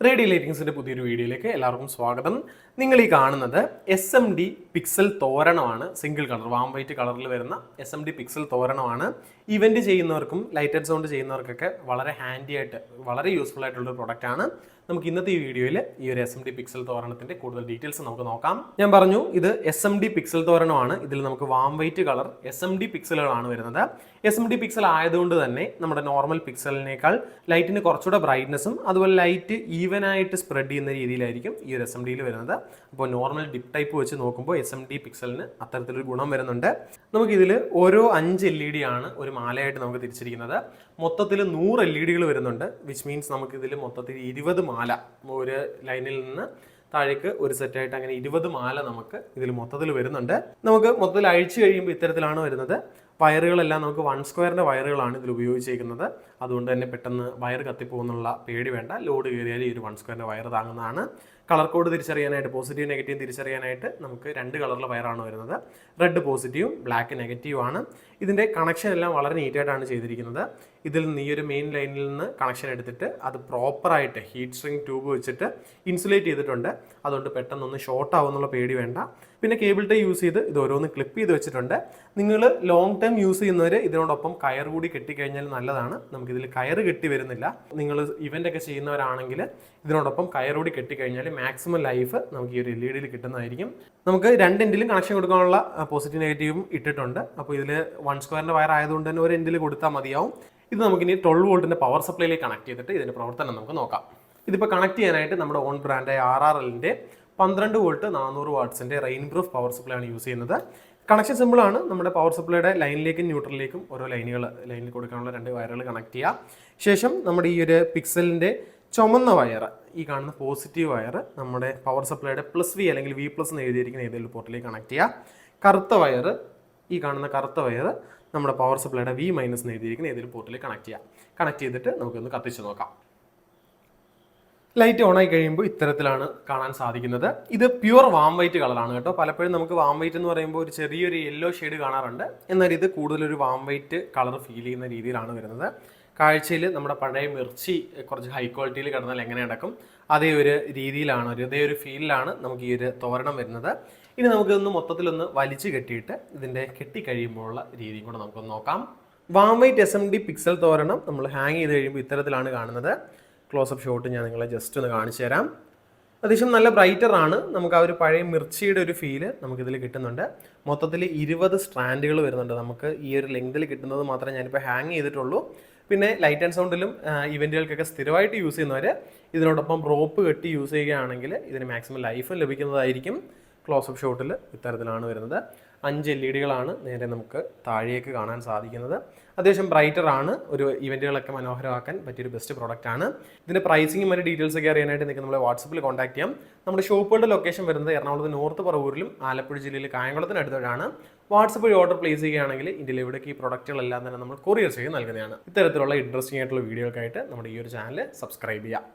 Radio ലൈറ്റിംഗ്സിൻ്റെ പുതിയൊരു വീഡിയോയിലേക്ക് എല്ലാവർക്കും സ്വാഗതം. നിങ്ങൾ ഈ കാണുന്നത് SMD പിക്സൽ തോരണമാണ്. സിംഗിൾ കളർ വാം വൈറ്റ് കളറിൽ വരുന്ന SMD പിക്സൽ തോരണമാണ്. ഇവൻറ്റ് ചെയ്യുന്നവർക്കും ലൈറ്റ് ആൻഡ് സൗണ്ട് ചെയ്യുന്നവർക്കൊക്കെ വളരെ ഹാൻഡി ആയിട്ട് വളരെ യൂസ്ഫുൾ ആയിട്ടുള്ളൊരു പ്രൊഡക്റ്റാണ്. നമുക്ക് ഇന്നത്തെ ഈ വീഡിയോയിൽ ഈ ഒരു SMD പിക്സൽ തോരണത്തിൻ്റെ കൂടുതൽ ഡീറ്റെയിൽസ് നമുക്ക് നോക്കാം. ഞാൻ പറഞ്ഞു ഇത് SMD പിക്സൽ തോരണമാണ്. ഇതിൽ നമുക്ക് വാം വൈറ്റ് കളർ SMD പിക്സലുകളാണ് വരുന്നത്. SMD പിക്സൽ ആയതുകൊണ്ട് തന്നെ നമ്മുടെ നോർമൽ പിക്സലിനേക്കാൾ ലൈറ്റിന് കുറച്ചുകൂടെ ബ്രൈറ്റ്നസ്സും അതുപോലെ ലൈറ്റ് ഈവനായിട്ട് സ്പ്രെഡ് ചെയ്യുന്ന രീതിയിലായിരിക്കും ഈ ഒരു SMDയിൽ വരുന്നത്. അപ്പോൾ നോർമൽ ഡിപ്പ് ടൈപ്പ് വെച്ച് നോക്കുമ്പോൾ SMD പിക്സലിന് അത്തരത്തിലൊരു ഗുണം വരുന്നുണ്ട്. നമുക്കിതിൽ ഓരോ 5 LED ആണ് ഒരു മാലയായിട്ട് നമുക്ക് തിരിച്ചിരിക്കുന്നത്. മൊത്തത്തിൽ 100 LEDകൾ വരുന്നുണ്ട്. വിച്ച് മീൻസ് നമുക്കിതിൽ മൊത്തത്തിൽ 20 മാല ഒരു ലൈനിൽ നിന്ന് താഴേക്ക് ഒരു സെറ്റായിട്ട് അങ്ങനെ 20 മാല നമുക്ക് ഇതിൽ മൊത്തത്തിൽ വരുന്നുണ്ട്. നമുക്ക് മൊത്തത്തിൽ അഴിച്ചു കഴിയുമ്പോൾ ഇത്തരത്തിലാണ് വരുന്നത്. വയറുകളെല്ലാം നമുക്ക് 1 സ്ക്വയറിൻ്റെ വയറുകളാണ് ഇതിൽ ഉപയോഗിച്ചിരിക്കുന്നത്. അതുകൊണ്ട് തന്നെ പെട്ടെന്ന് വയർ കത്തിപ്പോകുന്നുള്ള പേടി വേണ്ട. ലോഡ് കയറിയാൽ ഈ ഒരു 1 സ്ക്വയറിൻ്റെ വയർ താങ്ങുന്നതാണ്. കളർ കോഡ് തിരിച്ചറിയാനായിട്ട് പോസിറ്റീവ് നെഗറ്റീവ് തിരിച്ചറിയാനായിട്ട് നമുക്ക് 2 കളറിലെ വയറാണ് വരുന്നത്. റെഡ് പോസിറ്റീവും ബ്ലാക്ക് നെഗറ്റീവും ആണ്. ഇതിൻ്റെ കണക്ഷൻ എല്ലാം വളരെ നീറ്റായിട്ടാണ് ചെയ്തിരിക്കുന്നത്. ഇതിൽ നിന്ന് ഈ ഒരു മെയിൻ ലൈനിൽ നിന്ന് കണക്ഷൻ എടുത്തിട്ട് അത് പ്രോപ്പറായിട്ട് ഹീറ്റ് സ്ട്രിങ് ട്യൂബ് വെച്ചിട്ട് ഇൻസുലേറ്റ് ചെയ്തിട്ടുണ്ട്. അതുകൊണ്ട് പെട്ടെന്നൊന്ന് ഷോർട്ട് ആവുന്നുള്ള പേടി വേണ്ട. പിന്നെ കേബിൾ ടൈ യൂസ് ചെയ്ത് ഇത് ഓരോന്ന് ക്ലിപ്പ് ചെയ്ത് വെച്ചിട്ടുണ്ട്. നിങ്ങൾ ലോങ് ടൈം യൂസ് ചെയ്യുന്നവർ ഇതിനോടൊപ്പം കയർ കൂടി കെട്ടിക്കഴിഞ്ഞാൽ നല്ലതാണ്. നമുക്കിതിൽ കയർ കെട്ടി വരുന്നില്ല. നിങ്ങൾ ഇവൻ്റൊക്കെ ചെയ്യുന്നവരാണെങ്കിൽ ഇതിനോടൊപ്പം കയർ കൂടി കെട്ടിക്കഴിഞ്ഞാൽ മാക്സിമം ലൈഫ് നമുക്ക് ഈ ഒരു LEDയിൽ കിട്ടുന്നതായിരിക്കും. നമുക്ക് 2 എൻഡിലും കണക്ഷൻ കൊടുക്കാനുള്ള പോസിറ്റീവ് നെഗറ്റീവും ഇട്ടിട്ടുണ്ട്. അപ്പോൾ ഇതിൽ 1 സ്ക്വയറിൻ്റെ വയർ ആയതുകൊണ്ട് തന്നെ ഒരു എൻഡിൽ കൊടുത്താൽ മതിയാവും. ഇത് നമുക്കിനി 12 വോൾട്ടിൻ്റെ പവർ സപ്ലൈയിലേക്ക് കണക്ട് ചെയ്തിട്ട് ഇതിൻ്റെ പ്രവർത്തനം നമുക്ക് നോക്കാം. ഇതിപ്പോൾ കണക്ട് ചെയ്യാനായിട്ട് നമ്മുടെ ഓൺ ബ്രാൻഡായ RRLൻ്റെ 12 വോൾട്ട് 400 വാട്ട്സിൻ്റെ റെയിൻ പ്രൂഫ് പവർ സപ്ലൈ ആണ് യൂസ് ചെയ്യുന്നത്. കണക്ഷൻ സിമ്പിളാണ്. നമ്മുടെ പവർ സപ്ലൈയുടെ ലൈനിലേക്കും ന്യൂട്രലിലേക്കും ഓരോ ലൈനിൽ കൊടുക്കാനുള്ള 2 വയറുകൾ കണക്ട് ചെയ്യുക. ശേഷം നമ്മുടെ ഈ ഒരു പിക്സലിൻ്റെ ചുമന്ന വയർ, ഈ കാണുന്ന പോസിറ്റീവ് വയർ നമ്മുടെ പവർ സപ്ലൈയുടെ +V അല്ലെങ്കിൽ V+ എന്ന് എഴുതിയിരിക്കുന്ന ഏതെങ്കിലും പോർട്ടിലേക്ക് കണക്ട് ചെയ്യുക. കറുത്ത വയർ, ഈ കാണുന്ന കറുത്ത വയർ നമ്മുടെ പവർ സപ്ലൈയുടെ V- എന്ന് എഴുതിയിരിക്കുന്ന ഏതെങ്കിലും പോർട്ടിലേക്ക് കണക്ട് ചെയ്യുക. കണക്ട് ചെയ്തിട്ട് നമുക്കൊന്ന് കത്തിച്ച് നോക്കാം. ലൈറ്റ് ഓൺ ആയി കഴിയുമ്പോൾ ഇത്തരത്തിലാണ് കാണാൻ സാധിക്കുന്നത്. ഇത് പ്യുവർ വാം വൈറ്റ് കളറാണ് കേട്ടോ. പലപ്പോഴും നമുക്ക് വാം വൈറ്റ് എന്ന് പറയുമ്പോൾ ഒരു ചെറിയൊരു യെല്ലോ ഷെയ്ഡ് കാണാറുണ്ട്. എന്നാൽ ഇത് കൂടുതലൊരു വാം വൈറ്റ് കളർ ഫീൽ ചെയ്യുന്ന രീതിയിലാണ് വരുന്നത്. കാഴ്ചയിൽ നമ്മുടെ പഴയ മിർച്ചി കുറച്ച് ഹൈ ക്വാളിറ്റിയിൽ കിടന്നാൽ എങ്ങനെ നടക്കും അതേ ഒരു രീതിയിലാണ്, അതേ ഒരു ഫീലിലാണ് നമുക്ക് ഈ ഒരു തോരണം വരുന്നത്. ഇനി നമുക്കിതൊന്ന് മൊത്തത്തിലൊന്ന് വലിച്ചു കെട്ടിയിട്ട് ഇതിൻ്റെ കെട്ടിക്കഴിയുമ്പോഴുള്ള രീതിയും കൂടെ നമുക്കൊന്ന് നോക്കാം. വാം വൈറ്റ് SMD പിക്സൽ തോരണം നമ്മൾ ഹാങ് ചെയ്ത് കഴിയുമ്പോൾ ഇത്തരത്തിലാണ് കാണുന്നത്. ക്ലോസപ്പ് ഷോട്ട് ഞാൻ നിങ്ങളെ ജസ്റ്റ് ഒന്ന് കാണിച്ചു തരാം. അത്യാവശ്യം നല്ല ബ്രൈറ്ററാണ്. നമുക്ക് ആ ഒരു പഴയ മിർച്ചിയുടെ ഒരു ഫീല് നമുക്കിതിൽ കിട്ടുന്നുണ്ട്. മൊത്തത്തിൽ 20 സ്ട്രാൻഡുകൾ വരുന്നുണ്ട്. നമുക്ക് ഈ ഒരു ലെങ്തിൽ കിട്ടുന്നത് മാത്രമേ ഞാനിപ്പോൾ ഹാങ് ചെയ്തിട്ടുള്ളൂ. പിന്നെ ലൈറ്റ് ആൻഡ് സൗണ്ടിലും ഇവൻറ്റുകൾക്കൊക്കെ സ്ഥിരമായിട്ട് യൂസ് ചെയ്യുന്നവർ ഇതിനോടൊപ്പം റോപ്പ് കെട്ടി യൂസ് ചെയ്യുകയാണെങ്കിൽ ഇതിന് മാക്സിമം ലൈഫും ലഭിക്കുന്നതായിരിക്കും. ക്ലോസപ്പ് ഷോട്ടിൽ ഇത്തരത്തിലാണ് വരുന്നത്. 5 LEDകളാണ് നേരെ നമുക്ക് താഴേക്ക് കാണാൻ സാധിക്കുന്നത്. അത്യാവശ്യം ബ്രൈറ്ററാണ്. ഒരു ഇവൻറ്റുകളൊക്കെ മനോഹരമാക്കാൻ പറ്റിയൊരു ബെസ്റ്റ് പ്രോഡക്റ്റാണ്. ഇതിൻ്റെ പ്രൈസിങ്ങും മറ്റു ഡീറ്റെയിൽസ് ഒക്കെ അറിയാനായിട്ട് നിങ്ങൾക്ക് നമ്മളെ വാട്സപ്പിൽ കോൺടാക്ട് ചെയ്യാം. നമ്മുടെ ഷോപ്പുകളുടെ ലൊക്കേഷൻ വരുന്നത് എറണാകുളത്ത് നോർത്ത് പറവൂരിലും ആലപ്പുഴ ജില്ലയിൽ കായംകുളത്തിന് അടുത്താണ്. വാട്സപ്പ് വഴി ഓർഡർ പ്ലേസ് ചെയ്യുകയാണെങ്കിൽ ഇന്ത്യയിൽ എവിടേക്ക് ഈ പ്രൊഡക്റ്റുകളെല്ലാം തന്നെ നമ്മൾ കൊറിയർ ചെയ്ത് നൽകുന്നതാണ്. ഇത്തരത്തിലുള്ള ഇൻട്രസ്റ്റിംഗ് ആയിട്ടുള്ള വീഡിയോകൾക്കായിട്ട് നമ്മുടെ ഈ ഒരു ചാനൽ സബ്സ്ക്രൈബ് ചെയ്യാം.